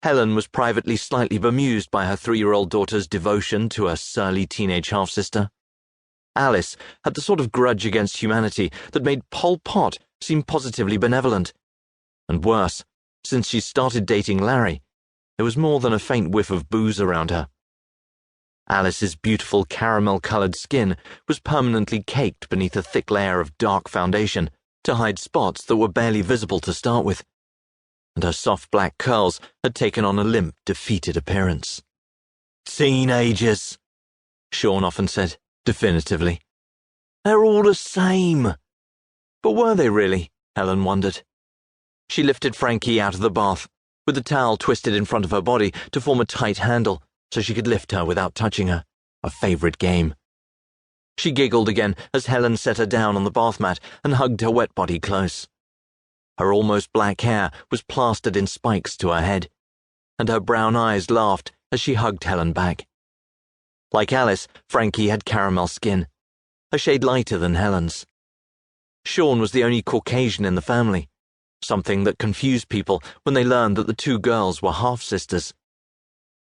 Helen was privately slightly bemused by her 3-year-old daughter's devotion to a surly teenage half-sister. Alice had the sort of grudge against humanity that made Pol Pot seem positively benevolent. And worse, since she started dating Larry, there was more than a faint whiff of booze around her. Alice's beautiful caramel-coloured skin was permanently caked beneath a thick layer of dark foundation to hide spots that were barely visible to start with, and her soft black curls had taken on a limp, defeated appearance. "Teenagers," Sean often said, definitively. "They're all the same." But were they really? Helen wondered. She lifted Frankie out of the bath, with the towel twisted in front of her body to form a tight handle so she could lift her without touching her, a favourite game. She giggled again as Helen set her down on the bath mat and hugged her wet body close. Her almost black hair was plastered in spikes to her head, and her brown eyes laughed as she hugged Helen back. Like Alice, Frankie had caramel skin, a shade lighter than Helen's. Sean was the only Caucasian in the family, something that confused people when they learned that the 2 girls were half-sisters.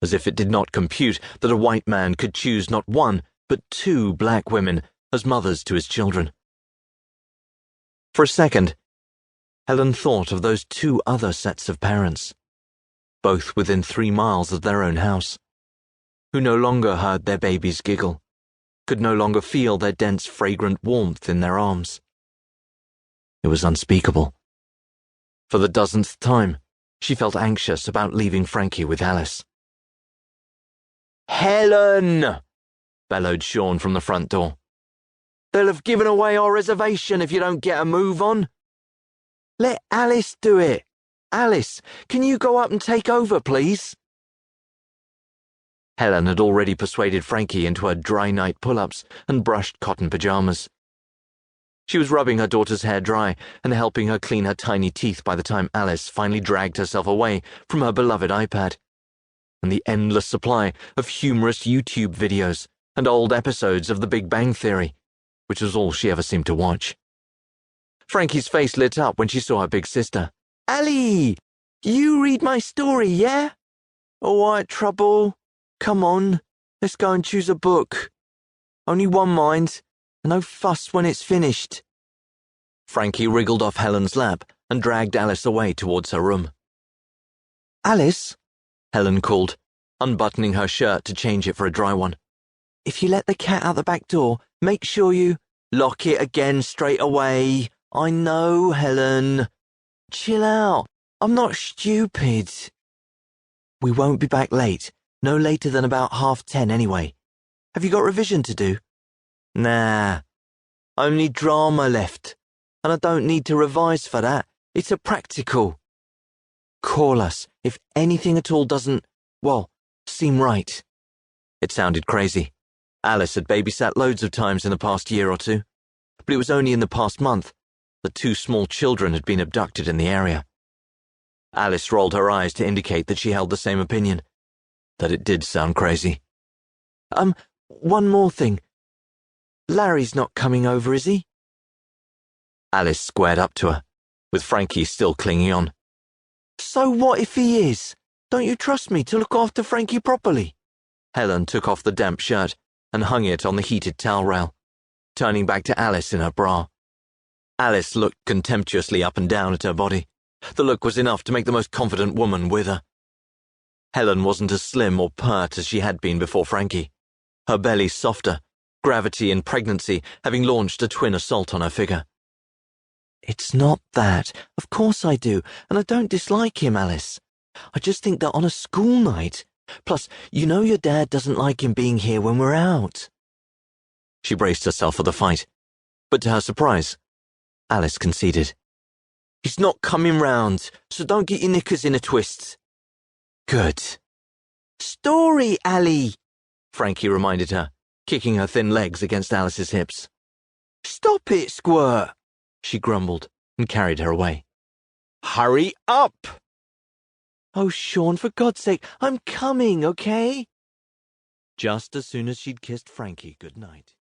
As if it did not compute that a white man could choose not 1, but 2 black women as mothers to his children. For a second, Helen thought of those 2 other sets of parents, both within 3 miles of their own house, who no longer heard their babies giggle, could no longer feel their dense, fragrant warmth in their arms. It was unspeakable. For the 1000th time, she felt anxious about leaving Frankie with Alice. "Helen!" bellowed Sean from the front door. "They'll have given away our reservation if you don't get a move on. Let Alice do it. Alice, can you go up and take over, please?" Helen had already persuaded Frankie into her dry night pull-ups and brushed cotton pajamas. She was rubbing her daughter's hair dry and helping her clean her tiny teeth by the time Alice finally dragged herself away from her beloved iPad and the endless supply of humorous YouTube videos and old episodes of The Big Bang Theory, which was all she ever seemed to watch. Frankie's face lit up when she saw her big sister. "Allie, you read my story, yeah? All right, Trouble. Come on, let's go and choose a book. Only one, mind, and no fuss when it's finished." Frankie wriggled off Helen's lap and dragged Alice away towards her room. "Alice," Helen called, unbuttoning her shirt to change it for a dry one. "If you let the cat out the back door, make sure you lock it again straight away. I know, Helen. Chill out. I'm not stupid. We won't be back late. No later than about 10:30 anyway. Have you got revision to do?" "Nah. Only drama left. And I don't need to revise for that. It's a practical. Call us if anything at all doesn't, seem right." It sounded crazy. Alice had babysat loads of times in the past year or 2, but it was only in the past month that 2 small children had been abducted in the area. Alice rolled her eyes to indicate that she held the same opinion, that it did sound crazy. One more thing. Larry's not coming over, is he?" Alice squared up to her, with Frankie still clinging on. "So what if he is? Don't you trust me to look after Frankie properly?" Helen took off the damp shirt and hung it on the heated towel rail, turning back to Alice in her bra. Alice looked contemptuously up and down at her body. The look was enough to make the most confident woman wither. Helen wasn't as slim or pert as she had been before Frankie, her belly softer, gravity and pregnancy having launched a twin assault on her figure. "It's not that. Of course I do, and I don't dislike him, Alice. I just think that on a school night. Plus, you know your dad doesn't like him being here when we're out." She braced herself for the fight, but to her surprise, Alice conceded. "He's not coming round, so don't get your knickers in a twist." "Good." "Story, Allie," Frankie reminded her, kicking her thin legs against Alice's hips. "Stop it, Squirt," she grumbled and carried her away. "Hurry up!" "Oh, Sean, for God's sake, I'm coming, okay?" Just as soon as she'd kissed Frankie good night.